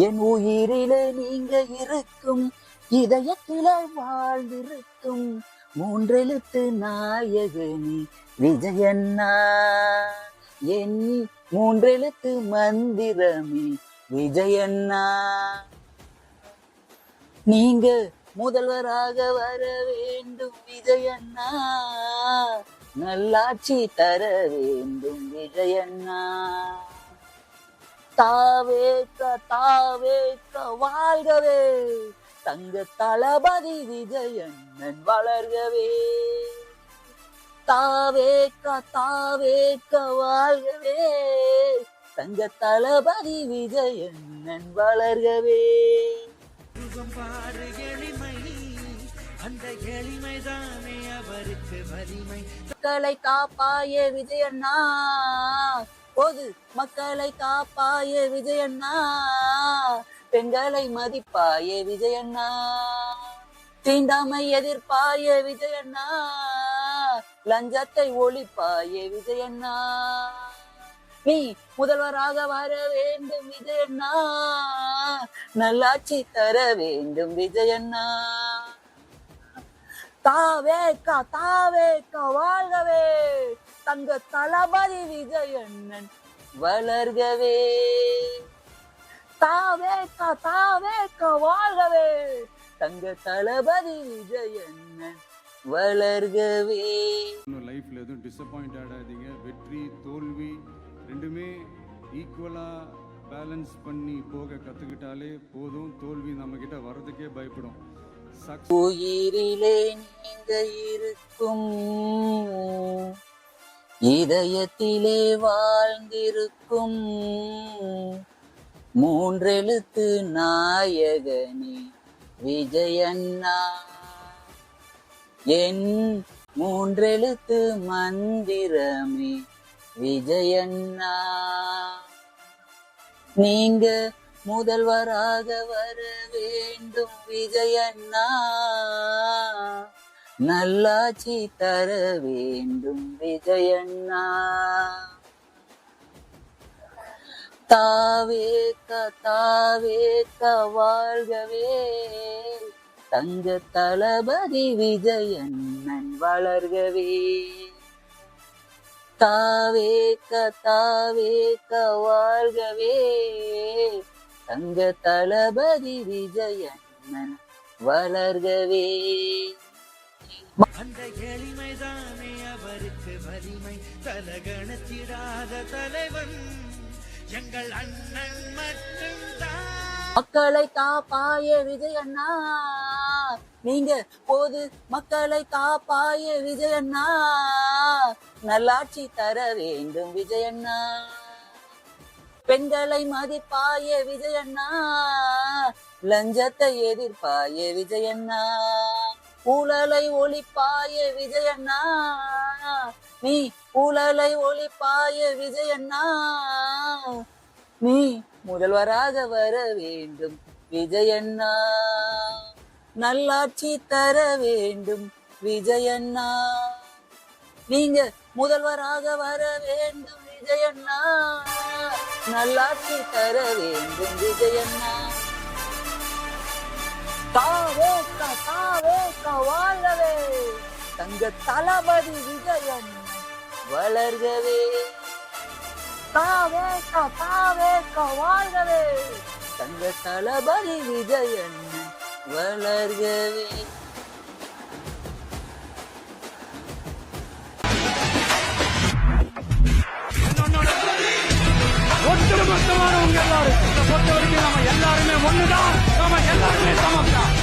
என் உயிரிலே நீங்க இருக்கும், இதயத்திலே வாழ்ந்திருக்கும் மூன்றெழுத்து நாயகனி விஜயண்ணா. என் மூன்றெழுத்து மந்திரமே விஜயண்ணா. நீங்க முதல்வராக வர வேண்டும் விஜயண்ணா. நல்லாட்சி தர வேண்டும் விஜயண்ணா. தாவேக்க தாவேக்க வாழ்கவே, தங்க தளபதி விஜயண்ணன் வளர்கவே. தாவேக்க தாவேக்க வாழ்கவே, தங்க தளபதி விஜயண்ணன் வளர்கவே. அந்த எளிமைதானே அவருக்கு வலிமை. மக்களை காப்பாய விஜயண்ணா, பொது மக்களை காப்பாய விஜயண்ணா. பெண்களை மதிப்பாய விஜயண்ணா, தீண்டாமை எதிர்ப்பாய விஜயண்ணா. லஞ்சத்தை ஒழிப்பாய விஜயண்ணா. நீ முதல்வராக வர வேண்டும் விஜயண்ணா. நல்லாட்சி தர வேண்டும் விஜயண்ணா. தாவேக்க தாவேக்க வாழ்கவே, தங்க தளபதி விஜயண்ணன் வளர்கவே. தாவேக்க தாவேக்க வாழ்கவே, தங்க தளபதி விஜயண்ணன் வளர்கவே. லைஃப்ல எதுவும் டிசப்பாயிண்ட் ஆகாதீங்க. வெற்றி தோல்வி ரெண்டுமே ஈக்குவலா பேலன்ஸ் பண்ணி போக கத்துக்கிட்டாலே போதும். தோல்வி நம்ம கிட்ட வர்றதுக்கே பயப்படும். உயிரிலே நீங்க இருக்கும், இதயத்திலே வாழ்ந்திருக்கும் மூன்றெழுத்து நாயகனே விஜயண்ணா. என் மூன்றெழுத்து மந்திரமே விஜயண்ணா. நீங்க முதல்வராக வர வேண்டும் விஜயண்ணா. நல்லாட்சி தர வேண்டும் விஜயண்ணா. தாவேக்க தாவேக்க வாழ்கவே, தங்க தளபதி விஜயண்ணன் வளர்கவே. தாவேக்க தாவேக்க வாழ்கவே, தங்க தளபதி விஜயண்ணன் வளர்கவே. அந்த எளிமைதானே அவருக்கு வலிமை. தலகணத்திடாத தலைவன் எங்கள் அண்ணன் மட்டும்தான். மக்களை காப்பாய விஜயண்ணா. நீங்க போது மக்களை காப்பாய விஜயண்ணா. நல்லாட்சி தர வேண்டும் விஜயண்ணா. பெண்களை மதிப்பாய விஜயண்ணா. லஞ்சத்தை எதிர்ப்பாய விஜயண்ணா. ஊழலை ஒழிப்பாய விஜயண்ணா. நீ ஊழலை ஒழிப்பாய விஜயண்ணா. நீ முதல்வராக வர வேண்டும் விஜயண்ணா. நல்லாட்சி தர வேண்டும் விஜயண்ணா. நீங்க முதல்வராக வர வேண்டும் விஜயண்ணா. நல்லாட்சி தர வேண்டும் விஜயண்ணா. தாவேக்க தாவேக்க வாழ்கவே, தங்க தளபதி விஜயண்ணன் வளர்கவே. தாவேக்க தாவேக்க வாழ்கவே, தங்க தளபதி விஜயண்ணன் வளர்கவே. ஒட்டுமொத்தமானவங்க எல்லாரும் பொறுத்த வரைக்கும் நம்ம எல்லாருமே ஒண்ணுதான். நம்ம எல்லாருமே சமம் தான்.